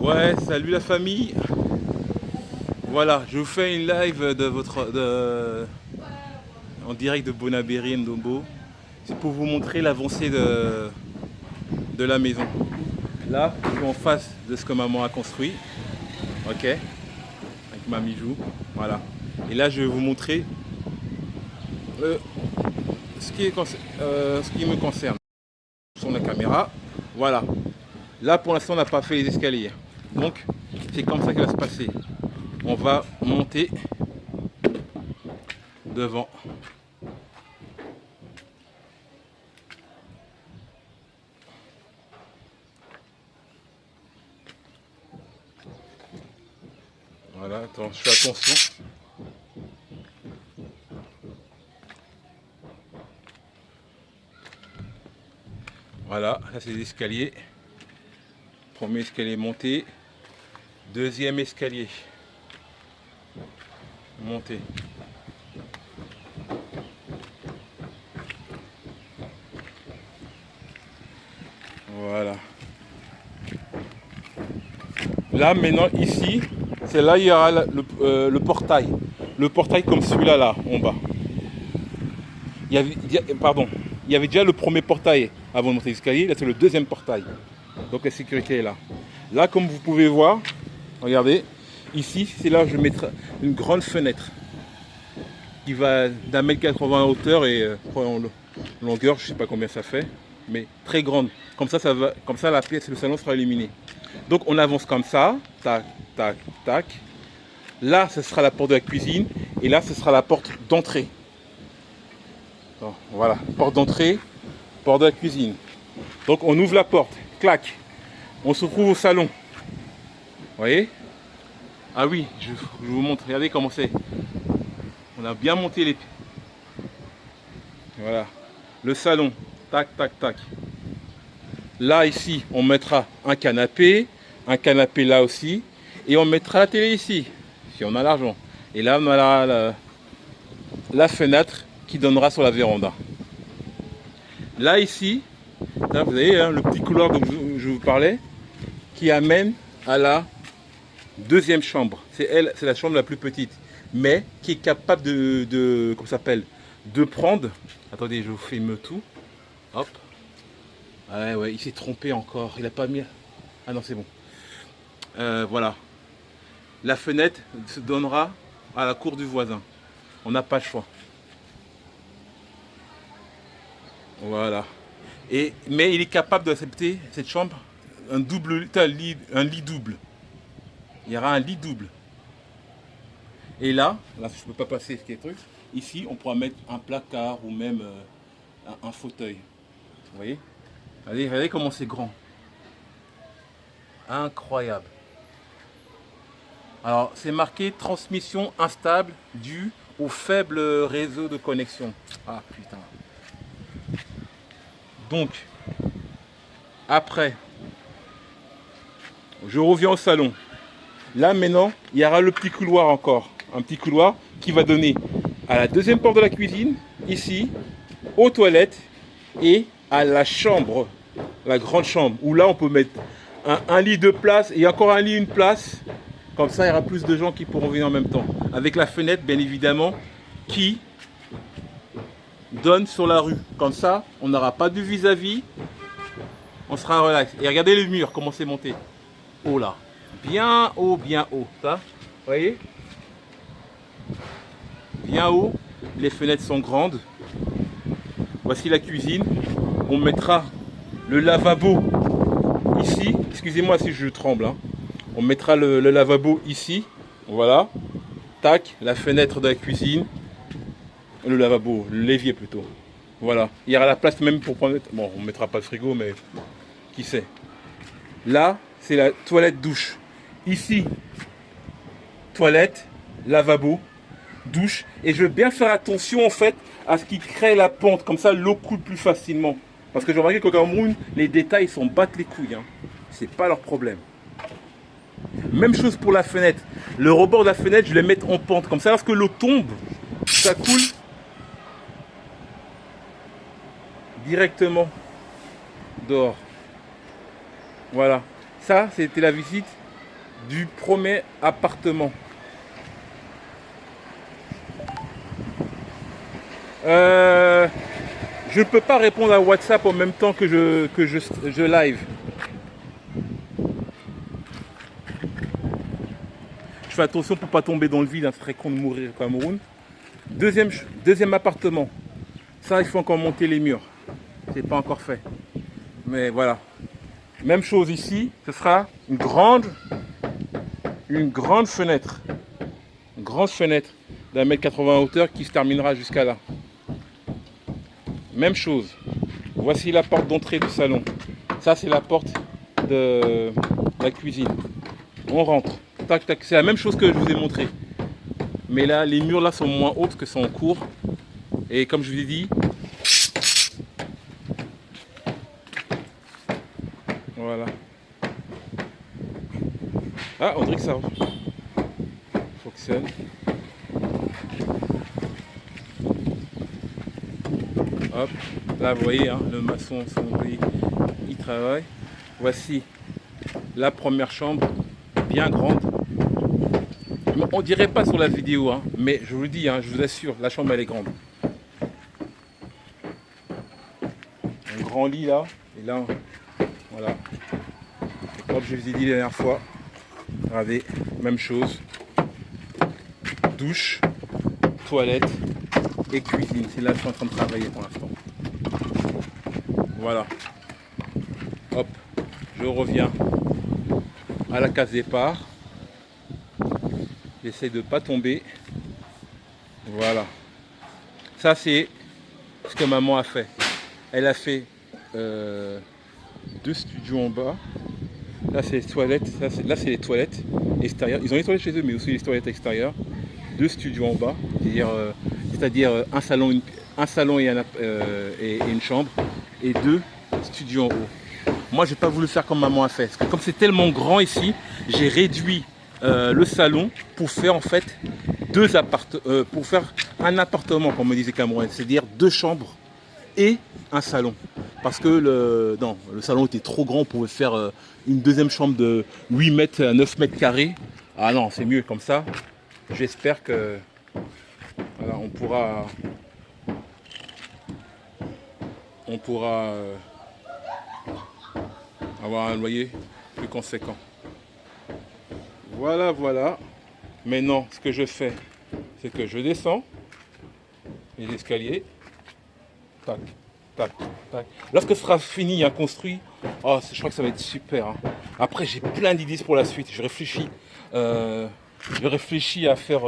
Ouais, salut la famille. Voilà, je vous fais une live en direct de Bonabéry Ndombo. C'est pour vous montrer l'avancée de la maison. Là, je suis en face de ce que maman a construit. Ok, avec ma mijou. Voilà. Et là, je vais vous montrer euh, ce qui me concerne sur la caméra. Voilà. Là, pour l'instant, on n'a pas fait les escaliers. Donc, c'est comme ça qu'il va se passer. On va monter devant. Voilà, attends, je fais attention. Voilà, là c'est les escaliers. Premier escalier monté. Deuxième escalier monté. Voilà. Là maintenant ici, c'est là il y aura le portail. Le portail comme celui-là là en bas. Il y avait déjà le premier portail avant de monter l'escalier. Là c'est le deuxième portail. Donc la sécurité est là. Là comme vous pouvez voir, regardez, ici c'est là où je mettrai une grande fenêtre qui va d'1,80 m en hauteur et en longueur, je sais pas combien ça fait, mais très grande. Comme ça la pièce, le salon sera illuminé. Donc on avance comme ça, tac, tac, tac. Là, ce sera la porte de la cuisine et là, ce sera la porte d'entrée. Voilà, porte d'entrée, porte de la cuisine. Donc on ouvre la porte, clac, on se trouve au salon. Vous voyez? Ah oui, je vous montre, regardez comment c'est. On a bien monté les... Voilà, le salon, tac, tac, tac. Là, ici, on mettra un canapé là aussi, et on mettra la télé ici, si on a l'argent. Et là, on a la fenêtre qui donnera sur la véranda. Là, ici, là, vous voyez, hein, le petit couloir dont je vous parlais, qui amène à la deuxième chambre. C'est la chambre la plus petite, mais qui est capable comment ça s'appelle, de prendre... Attendez, je vous filme tout. Hop. Ouais, il s'est trompé encore. Il a pas mis... Ah non, c'est bon. Voilà. La fenêtre se donnera à la cour du voisin. On n'a pas le choix. Voilà. Mais il est capable d'accepter cette chambre, un lit double. Il y aura un lit double. Et là je ne peux pas passer ce qui est truc. Ici, on pourra mettre un placard ou même un fauteuil. Vous voyez? Regardez comment c'est grand. Incroyable. Alors, c'est marqué transmission instable due au faible réseau de connexion. Ah putain. Donc, après, je reviens au salon. Là maintenant, il y aura le petit couloir encore. Un petit couloir qui va donner à la deuxième porte de la cuisine, ici, aux toilettes et à la chambre, la grande chambre, où là on peut mettre un lit de place et encore un lit, une place. Comme ça, il y aura plus de gens qui pourront venir en même temps. Avec la fenêtre, bien évidemment, qui donne sur la rue. Comme ça, on n'aura pas de vis-à-vis. On sera relax. Et regardez le mur, comment c'est monté. Oh là. Bien haut, bien haut. Ça, vous voyez? Bien haut. Les fenêtres sont grandes. Voici la cuisine. On mettra le lavabo ici. Excusez-moi si je tremble, hein. On mettra le lavabo ici. Voilà. Tac. La fenêtre de la cuisine. Le lavabo, l'évier plutôt. Voilà. Il y aura la place même pour prendre... Bon, on ne mettra pas le frigo, mais qui sait. Là, c'est la toilette douche. Ici, toilette, lavabo, douche. Et je veux bien faire attention en fait à ce qui crée la pente. Comme ça, l'eau coule plus facilement. Parce que j'ai remarqué qu'au Cameroun, les détails s'en battent les couilles. Hein. C'est pas leur problème. Même chose pour la fenêtre. Le rebord de la fenêtre, je vais le mettre en pente. Comme ça, lorsque l'eau tombe, ça coule directement dehors. Voilà. Ça, c'était la visite du premier appartement. Je ne peux pas répondre à WhatsApp en même temps que je live. Je fais attention pour ne pas tomber dans le vide, hein, c'est très con de mourir au Cameroun. Deuxième appartement. Ça, il faut encore monter les murs. C'est pas encore fait. Mais voilà. Même chose ici, ce sera une grande fenêtre. Une grande fenêtre d'1,80 m hauteur qui se terminera jusqu'à là. Même chose. Voici la porte d'entrée du salon. Ça, c'est la porte de la cuisine. On rentre. Tac, tac. C'est la même chose que je vous ai montré. Mais là, les murs là sont moins hauts que sont en cours. Et comme je vous ai dit, voilà. Ah, on dirait que ça fonctionne. Hop, là vous voyez, hein, le maçon, il travaille. Voici la première chambre, bien grande. On dirait pas sur la vidéo, hein, mais je vous le dis, hein, je vous assure, la chambre elle est grande. Un grand lit là, et là, voilà. Et comme je vous ai dit la dernière fois, regardez, même chose. Douche, toilette et cuisine. C'est là que je suis en train de travailler pour l'instant. Voilà. Hop, je reviens à la case départ. J'essaie de ne pas tomber. Voilà. Ça, c'est ce que maman a fait. Elle a fait 2 studios en bas. Là, c'est les toilettes. Là, c'est les toilettes extérieures. Ils ont les toilettes chez eux, mais aussi les toilettes extérieures. 2 studios en bas. C'est-à-dire un salon et une chambre. Et 2 studios en haut. Moi, j'ai pas voulu faire comme maman a fait. Parce que comme c'est tellement grand ici, j'ai réduit le salon pour faire en fait pour faire un appartement, comme me disait Cameroun, c'est-à-dire 2 chambres et un salon. Parce que le salon était trop grand, on pouvait faire une deuxième chambre de 8 mètres à 9 mètres carrés. Ah non, c'est mieux comme ça. J'espère que voilà, on pourra avoir un loyer plus conséquent. Voilà, voilà. Maintenant, ce que je fais, c'est que je descends les escaliers. Tac, tac, tac. Lorsque ce sera fini, hein, construit, oh, je crois que ça va être super. Hein. Après, j'ai plein d'idées pour la suite. Je réfléchis à faire.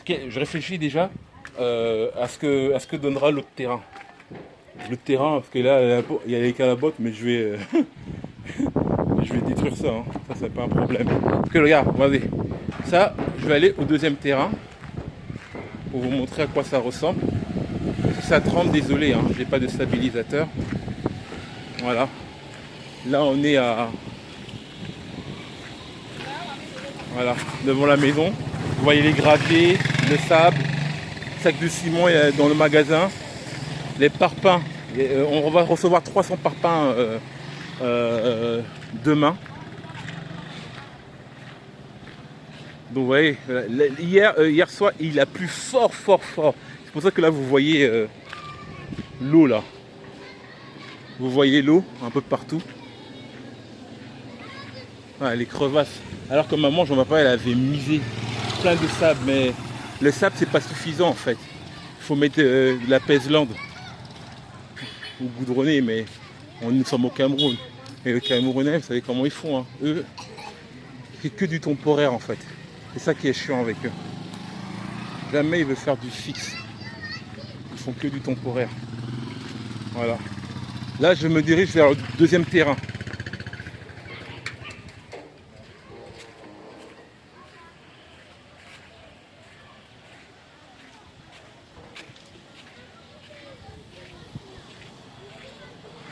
Je réfléchis déjà à ce que donnera l'autre terrain. Le terrain, parce que là, il y a les calabottes, mais je vais. Je vais détruire ça, hein. Ça c'est pas un problème. Parce que regarde, regardez, ça, je vais aller au deuxième terrain pour vous montrer à quoi ça ressemble. Si ça tremble, désolé, hein, j'ai pas de stabilisateur. Voilà. Là on est voilà, devant la maison. Vous voyez les graviers, le sable, sac de ciment dans le magasin, les parpaings. On va recevoir 300 parpaings demain. Donc vous voyez, hier soir il a plu fort. C'est pour ça que là vous voyez l'eau là. Vous voyez l'eau un peu partout. Ah, les crevasses. Alors que maman, j'en vois pas, elle avait misé plein de sable, mais le sable c'est pas suffisant en fait. Il faut mettre de la pèse-lande ou goudronner, mais nous sommes au Cameroun. Et les Camerounais, vous savez comment ils font, hein. Eux, c'est que du temporaire en fait. C'est ça qui est chiant avec eux. Jamais ils veulent faire du fixe. Ils font que du temporaire. Voilà. Là, je me dirige vers le deuxième terrain.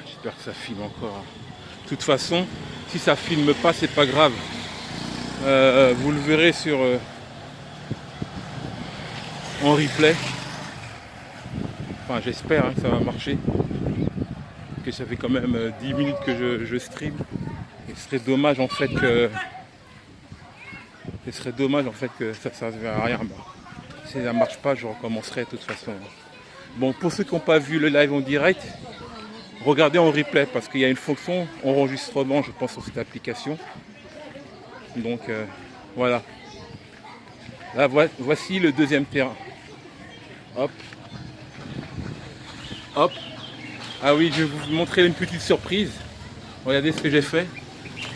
J'espère que ça filme encore. De toute façon, si ça filme pas, c'est pas grave. Vous le verrez en replay. Enfin, j'espère hein, que ça va marcher. Que ça fait quand même 10 minutes que je stream. Il serait dommage en fait que Ce serait dommage en fait que ça ne serve à rien. Bah, si ça ne marche pas, je recommencerai de toute façon. Bon, pour ceux qui n'ont pas vu le live en direct, regardez en replay parce qu'il y a une fonction enregistrement, je pense, sur cette application. Donc voilà. Là, voici le deuxième terrain. Hop. Hop. Ah oui, je vais vous montrer une petite surprise. Regardez ce que j'ai fait.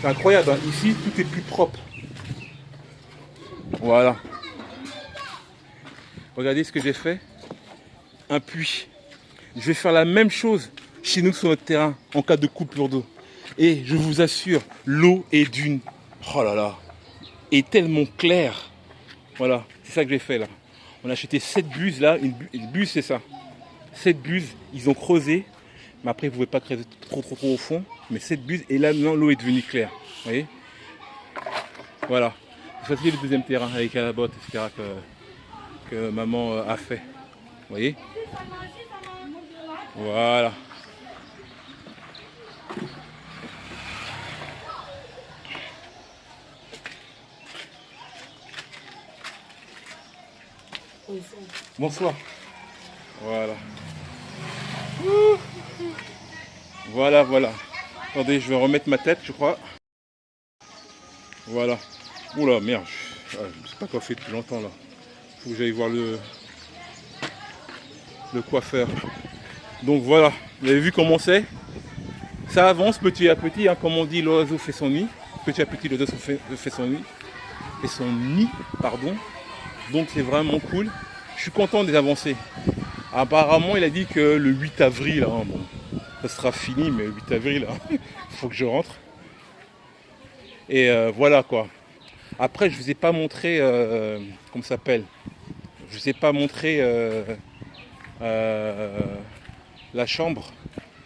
C'est incroyable, hein. Ici, tout est plus propre. Voilà. Regardez ce que j'ai fait. Un puits. Je vais faire la même chose chez nous sur notre terrain en cas de coupure d'eau. Et je vous assure, l'eau est d'une... Oh là là. Est tellement claire. Voilà, c'est ça que j'ai fait là. On a acheté 7 buses là. Une buse, c'est ça. 7 buses, ils ont creusé. Mais après, vous ne pouvez pas creuser trop au fond. Mais 7 buses, et là, maintenant, l'eau est devenue claire. Vous voyez? Voilà. C'est le deuxième terrain avec la botte, etc. que maman a fait. Vous voyez? Voilà. Bonsoir. Voilà. Voilà, voilà. Attendez, je vais remettre ma tête, je crois. Voilà. Oula, merde. Je ne sais pas quoi faire depuis longtemps là. Faut que j'aille voir le coiffeur. Donc voilà, vous avez vu comment c'est. Ça avance petit à petit, hein, comme on dit, l'oiseau fait son nid. Petit à petit, l'oiseau fait son nid. Et son nid, pardon. Donc c'est vraiment cool. Je suis content des avancées. Apparemment, il a dit que le 8 avril, hein, bon, ça sera fini, mais le 8 avril, il faut que je rentre. Et voilà quoi. Après, je ne vous ai pas montré, comment ça s'appelle. Je ne vous ai pas montré la chambre.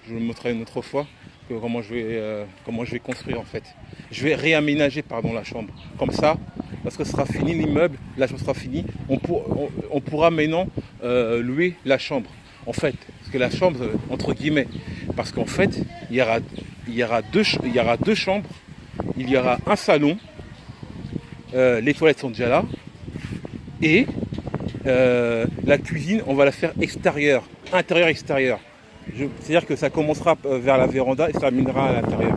Je vous le montrerai une autre fois. Comment je vais construire en fait. Je vais réaménager pardon, la chambre. Comme ça, lorsque ce sera fini l'immeuble, la chambre sera finie, on pourra maintenant louer la chambre. En fait, parce que la chambre, entre guillemets, parce qu'en fait, il y aura deux chambres, il y aura un salon, les toilettes sont déjà là, et la cuisine, on va la faire extérieure, intérieur-extérieur. C'est-à-dire que ça commencera vers la véranda et ça terminera à l'intérieur.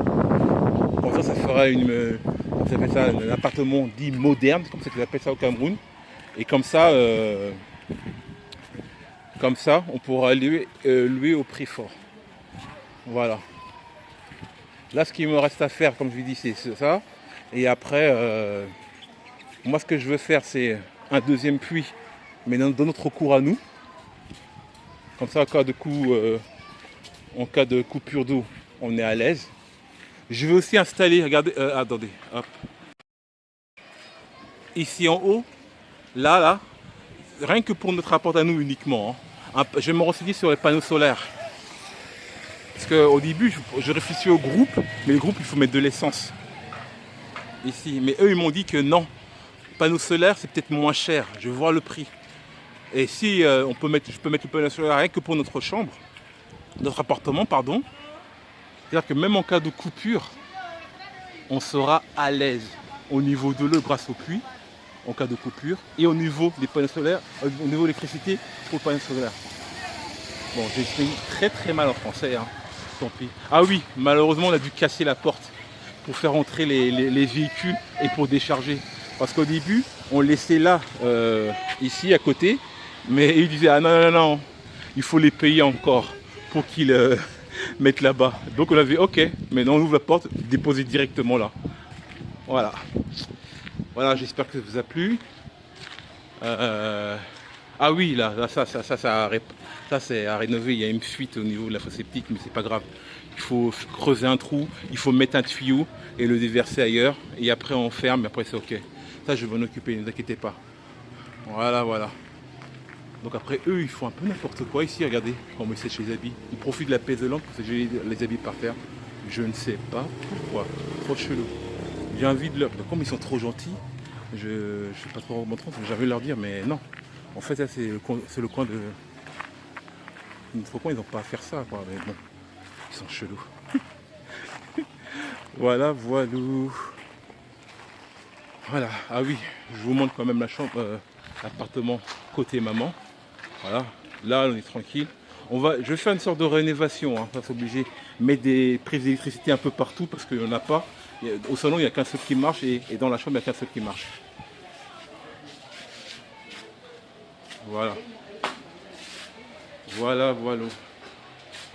Comme ça, ça fera un appartement dit moderne, comme ça qu'ils appellent ça au Cameroun. Et comme ça, on pourra louer au prix fort. Voilà. Là, ce qu'il me reste à faire, comme je vous dis, c'est ça. Et après, moi, ce que je veux faire, c'est un deuxième puits, mais dans notre cours à nous. Comme ça, en cas de coupure d'eau, on est à l'aise. Je vais aussi installer, regardez, attendez, hop. Ici en haut, là, rien que pour notre rapport à nous uniquement. Hein, je vais me renseigner sur les panneaux solaires. Parce qu'au début, je réfléchis au groupe, mais le groupe, il faut mettre de l'essence. Ici, mais eux, ils m'ont dit que non. Panneaux solaires, c'est peut-être moins cher. Je vais voir le prix. Et si je peux mettre le panneau solaire rien que pour notre chambre, notre appartement, pardon. C'est-à-dire que même en cas de coupure, on sera à l'aise au niveau de l'eau grâce au puits, en cas de coupure, et au niveau des panneaux solaires, au niveau de l'électricité pour le panneau solaire. Bon, j'ai écrit très très mal en français, hein. Tant pis. Ah oui, malheureusement, on a dû casser la porte pour faire entrer les véhicules et pour décharger. Parce qu'au début, on laissait là, ici à côté, mais ils disaient ah non, il faut les payer encore pour qu'ils mettent là-bas. Donc on avait ok, maintenant on ouvre la porte, déposer directement là. Voilà. Voilà, j'espère que ça vous a plu. Ah oui, là ça c'est à rénover. Il y a une fuite au niveau de la fosse septique, mais c'est pas grave. Il faut creuser un trou, il faut mettre un tuyau et le déverser ailleurs. Et après on ferme, et après c'est ok. Ça je vais m'en occuper, ne vous inquiétez pas. Voilà. Donc après eux ils font un peu n'importe quoi ici, regardez comment ils sèchent les habits. Ils profitent de la paix de lampe pour sécher les habits par terre. Je ne sais pas pourquoi. Trop chelou. J'ai envie de leur... Comme ils sont trop gentils, je ne sais pas trop montrer, j'ai envie de leur dire mais non. En fait ça c'est le coin de... Notre coin, ils n'ont pas à faire ça quoi, mais bon. Ils sont chelous. Voilà. Voilà, ah oui, je vous montre quand même la chambre, l'appartement côté maman. Voilà, là on est tranquille. Je vais faire une sorte de rénovation, hein, pas obligé. Mettre des prises d'électricité un peu partout parce qu'il n'y en a pas. Au salon, il n'y a qu'un seul qui marche et dans la chambre, il n'y a qu'un seul qui marche. Voilà. Voilà, voilà.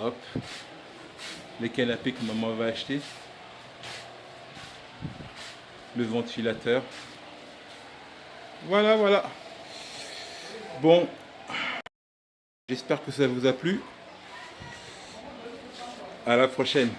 Hop. Les canapés que maman va acheter. Le ventilateur. Voilà, voilà. Bon. J'espère que ça vous a plu. À la prochaine.